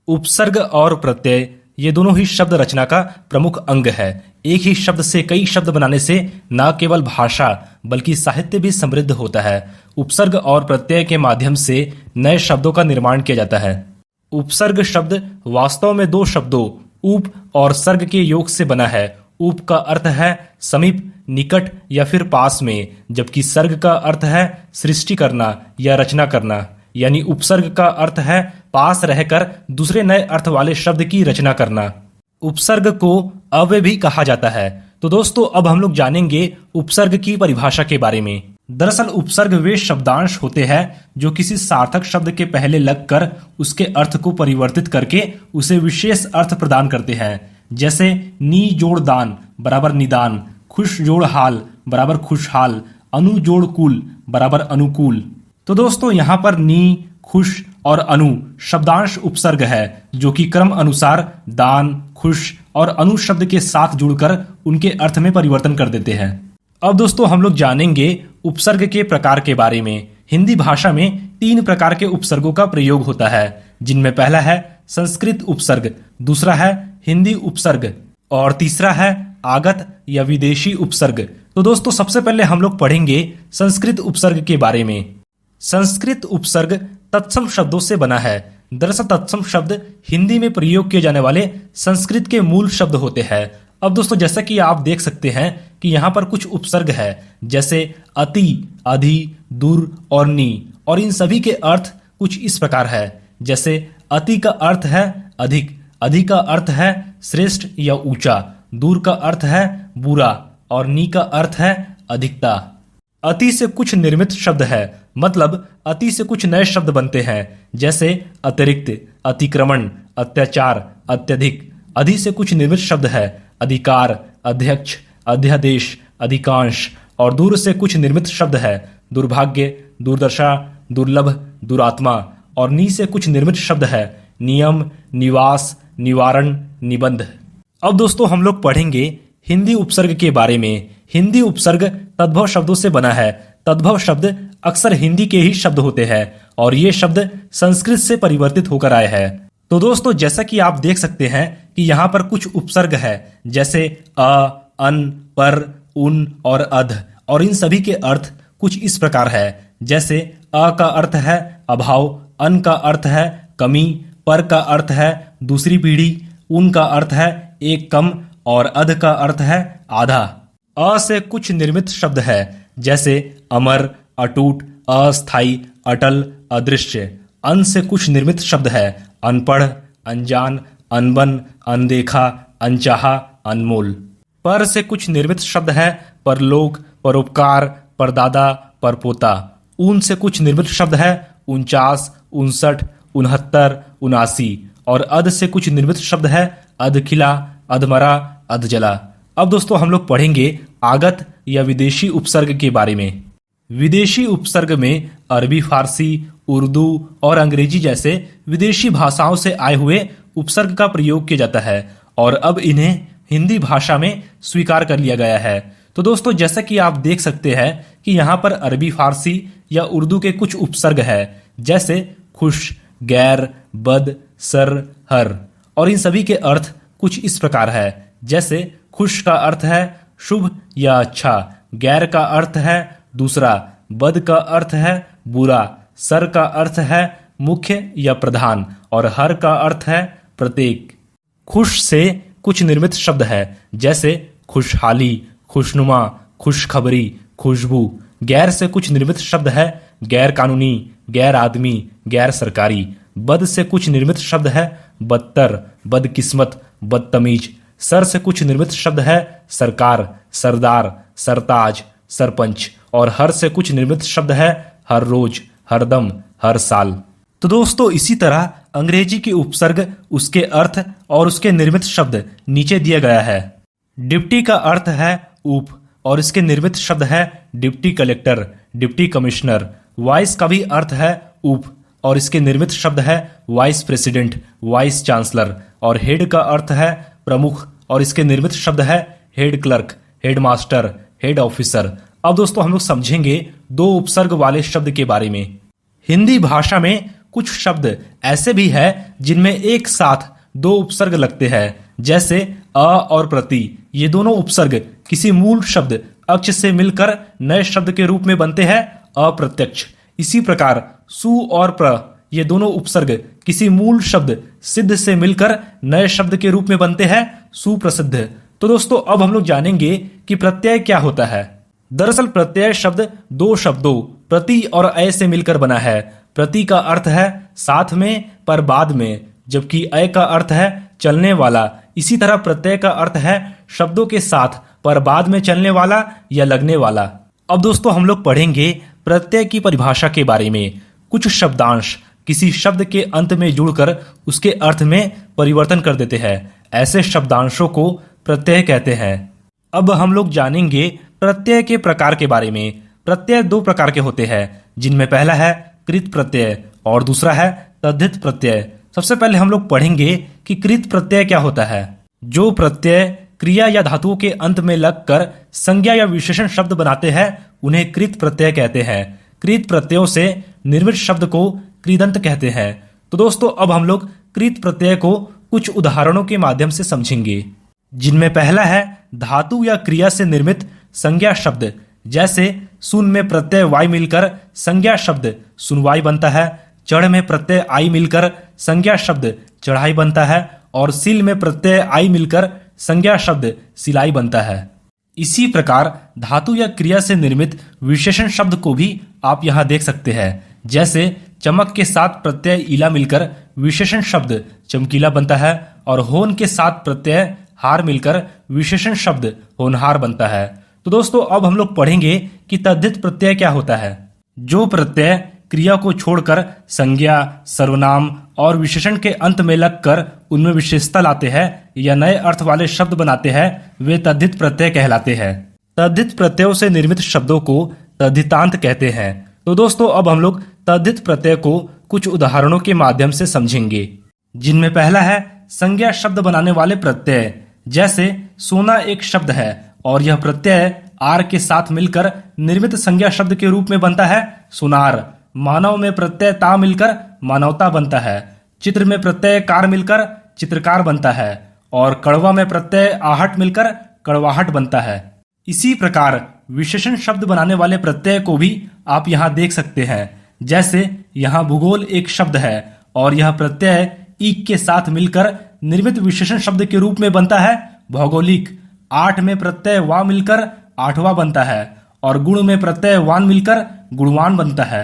उपसर्ग और प्रत्यय ये दोनों ही शब्द रचना का प्रमुख अंग है। एक ही शब्द से कई शब्द बनाने से न केवल भाषा बल्कि साहित्य भी समृद्ध होता है। उपसर्ग और प्रत्यय के माध्यम से नए शब्दों का निर्माण किया जाता है। उपसर्ग शब्द वास्तव में दो शब्दों उप और सर्ग के योग से बना है। उप का अर्थ है समीप, निकट या फिर पास में, जबकि सर्ग का अर्थ है सृष्टि करना या रचना करना। यानी उपसर्ग का अर्थ है पास रहकर दूसरे नए अर्थ वाले शब्द की रचना करना। उपसर्ग को अव्यय भी कहा जाता है। तो दोस्तों अब हम लोग जानेंगे उपसर्ग की परिभाषा के बारे में। दरअसल उपसर्ग वे शब्दांश होते हैं जो किसी सार्थक शब्द के पहले लगकर उसके अर्थ को परिवर्तित करके उसे विशेष अर्थ प्रदान करते हैं। जैसे नी जोड़ दान बराबर निदान, खुश जोड़ हाल बराबर खुशहाल, अनु जोड़ कुल बराबर अनुकूल। तो दोस्तों यहाँ पर नी, खुश और अनु शब्दांश उपसर्ग है जो कि क्रम अनुसार दान, खुश और अनु शब्द के साथ जुड़कर उनके अर्थ में परिवर्तन कर देते हैं। अब दोस्तों हम लोग जानेंगे उपसर्ग के प्रकार के बारे में। हिंदी भाषा में 3 प्रकार के उपसर्गों का प्रयोग होता है, जिनमें पहला है संस्कृत उपसर्ग, दूसरा है हिंदी उपसर्ग और तीसरा है आगत या विदेशी उपसर्ग। तो दोस्तों सबसे पहले हम लोग पढ़ेंगे संस्कृत उपसर्ग के बारे में। संस्कृत उपसर्ग तत्सम शब्दों से बना है। दरअसल तत्सम शब्द हिंदी में प्रयोग किए जाने वाले संस्कृत के मूल शब्द होते हैं। अब दोस्तों जैसा कि आप देख सकते हैं कि यहाँ पर कुछ उपसर्ग है, जैसे अति, अधि, दूर और नी, और इन सभी के अर्थ कुछ इस प्रकार है। जैसे अति का अर्थ है अधिक, अधि का अर्थ है श्रेष्ठ या ऊंचा, दूर का अर्थ है बुरा और नी का अर्थ है अधिकता। अति से कुछ निर्मित शब्द है, मतलब अति से कुछ नए शब्द बनते हैं, जैसे अतिरिक्त, अतिक्रमण, अत्याचार, अत्यधिक। अधि से कुछ निर्मित शब्द है, अधिकार, अध्यक्ष, अध्यादेश, अधिकांश। और दूर से कुछ निर्मित शब्द है, दुर्भाग्य, दुर्दशा, दुर्लभ, दुरात्मा। और नी से कुछ निर्मित शब्द है, नियम, निवास, निवारण, निबंध। अब दोस्तों हम लोग पढ़ेंगे हिंदी उपसर्ग के बारे में। हिंदी उपसर्ग तद्भव शब्दों से बना है। तद्भव शब्द अक्सर हिंदी के ही शब्द होते हैं और ये शब्द संस्कृत से परिवर्तित होकर आए हैं। तो दोस्तों जैसा कि आप देख सकते हैं कि यहाँ पर कुछ उपसर्ग है, जैसे अ, अन, पर, उन और अध, और इन सभी के अर्थ कुछ इस प्रकार है। जैसे अ का अर्थ है अभाव, अन का अर्थ है कमी, पर का अर्थ है दूसरी पीढ़ी, उन का अर्थ है एक कम और अध का अर्थ है आधा। अ से कुछ निर्मित शब्द है, जैसे अमर, अटूट, अस्थायी, अटल, अदृश्य। अन से कुछ निर्मित शब्द है, अनपढ़, अनजान, अनबन, अनदेखा, अनचाहा, अनमोल। पर से कुछ निर्मित शब्द है, परलोक, परोपकार, परदादा, परपोता। ऊन से कुछ निर्मित शब्द है, 49, 59, 69, 79। और अध से कुछ निर्मित शब्द है, अधखिला, अधमरा, अधजला। अब दोस्तों हम लोग पढ़ेंगे आगत या विदेशी उपसर्ग के बारे में। विदेशी उपसर्ग में अरबी, फारसी, उर्दू और अंग्रेजी जैसे विदेशी भाषाओं से आए हुए उपसर्ग का प्रयोग किया जाता है और अब इन्हें हिंदी भाषा में स्वीकार कर लिया गया है। तो दोस्तों जैसा कि आप देख सकते हैं कि यहाँ पर अरबी, फारसी या उर्दू के कुछ उपसर्ग है, जैसे खुश, गैर, बद, सर, हर। और इन सभी के अर्थ कुछ इस प्रकार है। जैसे खुश का अर्थ है शुभ या अच्छा, गैर का अर्थ है दूसरा, बद का अर्थ है बुरा, सर का अर्थ है मुख्य या प्रधान और हर का अर्थ है प्रत्येक। खुश से कुछ निर्मित शब्द है, जैसे खुशहाली, खुशनुमा, खुशखबरी, खुशबू। गैर से कुछ निर्मित शब्द है, गैर कानूनी, गैर आदमी, गैर सरकारी। बद से कुछ निर्मित शब्द है, बदतर, बदकिस्मत, बदतमीज। सर से कुछ निर्मित शब्द है, सरकार, सरदार, सरताज, सरपंच। और हर से कुछ निर्मित शब्द है, हर रोज, हरदम, हर साल। तो दोस्तों इसी तरह अंग्रेजी के उपसर्ग, उसके अर्थ और उसके निर्मित शब्द नीचे दिया गया है। डिप्टी का अर्थ है ऊप और इसके निर्मित शब्द है deputy collector, deputy commissioner. Vice का भी अर्थ है ऊप और इसके निर्मित शब्द है वाइस प्रेसिडेंट, वाइस चांसलर। और हेड का अर्थ है प्रमुख और इसके निर्मित शब्द है head clerk, head master, head officer. अब दोस्तों हम लोग समझेंगे दो उपसर्ग वाले शब्द के बारे में। हिंदी भाषा में कुछ शब्द ऐसे भी है जिनमें एक साथ दो उपसर्ग लगते हैं, जैसे अ और प्रति। ये दोनों उपसर्ग किसी मूल शब्द अक्ष से मिलकर नए शब्द के रूप में बनते हैं अप्रत्यक्ष। इसी प्रकार सु और प्र ये दोनों उपसर्ग किसी मूल शब्द सिद्ध से मिलकर नए शब्द के रूप में बनते हैं सुप्रसिद्ध। तो दोस्तों अब हम लोग जानेंगे कि प्रत्यय क्या होता है। दरअसल प्रत्यय शब्द दो शब्दों प्रति और अय से मिलकर बना है। प्रति का अर्थ है साथ में पर बाद में, जबकि अय का अर्थ है चलने वाला। इसी तरह प्रत्यय का अर्थ है शब्दों के साथ पर बाद में चलने वाला या लगने वाला। अब दोस्तों हम लोग पढ़ेंगे प्रत्यय की परिभाषा के बारे में। कुछ शब्दांश किसी शब्द के अंत में जुड़कर उसके अर्थ में परिवर्तन कर देते हैं, ऐसे शब्दांशों को प्रत्यय कहते हैं। अब हम लोग जानेंगे प्रत्यय के प्रकार के बारे में। प्रत्यय दो प्रकार के होते हैं, जिनमें पहला है कृत प्रत्यय और दूसरा है तद्धित प्रत्यय। सबसे पहले हम लोग पढ़ेंगे कि कृत प्रत्यय क्या होता है। जो प्रत्यय क्रिया या धातुओं के अंत में लगकर संज्ञा या विशेषण शब्द बनाते हैं उन्हें कृत प्रत्यय कहते हैं। कृत प्रत्ययों से निर्मित शब्द को कृदंत कहते हैं। तो दोस्तों अब हम लोग कृत प्रत्यय को कुछ उदाहरणों के माध्यम से समझेंगे, जिनमें पहला है धातु या क्रिया से निर्मित संज्ञा शब्द। जैसे सुन में प्रत्यय वाई मिलकर संज्ञा शब्द सुनवाई बनता है, चढ़ में प्रत्यय आई मिलकर संज्ञा शब्द चढ़ाई बनता है और सिल में प्रत्यय आई मिलकर संज्ञा शब्द सिलाई बनता है। इसी प्रकार धातु या क्रिया से निर्मित विशेषण शब्द को भी आप यहाँ देख सकते हैं। जैसे चमक के साथ प्रत्यय ईला मिलकर विशेषण शब्द चमकीला बनता है और होन के साथ प्रत्यय हार मिलकर विशेषण शब्द होनहार बनता है। तो दोस्तों अब हम लोग पढ़ेंगे कि तद्धित प्रत्यय क्या होता है। जो प्रत्यय क्रिया को छोड़कर संज्ञा, सर्वनाम और विशेषण के अंत में लगकर उनमें विशेषता लाते हैं या नए अर्थ वाले शब्द बनाते हैं, वे तद्धित प्रत्यय कहलाते हैं। तद्धित प्रत्ययों से निर्मित शब्दों को तद्धितांत कहते हैं। तो दोस्तों अब हम लोग तद्धित प्रत्यय को कुछ उदाहरणों के माध्यम से समझेंगे, जिनमें पहला है संज्ञा शब्द बनाने वाले प्रत्यय। जैसे सोना एक शब्द है और यह प्रत्यय आर के साथ मिलकर निर्मित संज्ञा शब्द के रूप में बनता है सुनार। मानव में प्रत्यय ता मिलकर मानवता बनता है। चित्र में प्रत्यय कार मिलकर चित्रकार बनता है और कड़वा में प्रत्यय आहट मिलकर कड़वाहट बनता है। इसी प्रकार विशेषण शब्द बनाने वाले प्रत्यय को भी आप यहाँ देख सकते हैं। जैसे यहाँ भूगोल एक शब्द है और यह प्रत्यय ईक के साथ मिलकर निर्मित विशेषण शब्द के रूप में बनता है भौगोलिक। आठ में प्रत्यय वा मिलकर आठवां बनता है और गुण में प्रत्यय वान मिलकर गुणवान बनता है।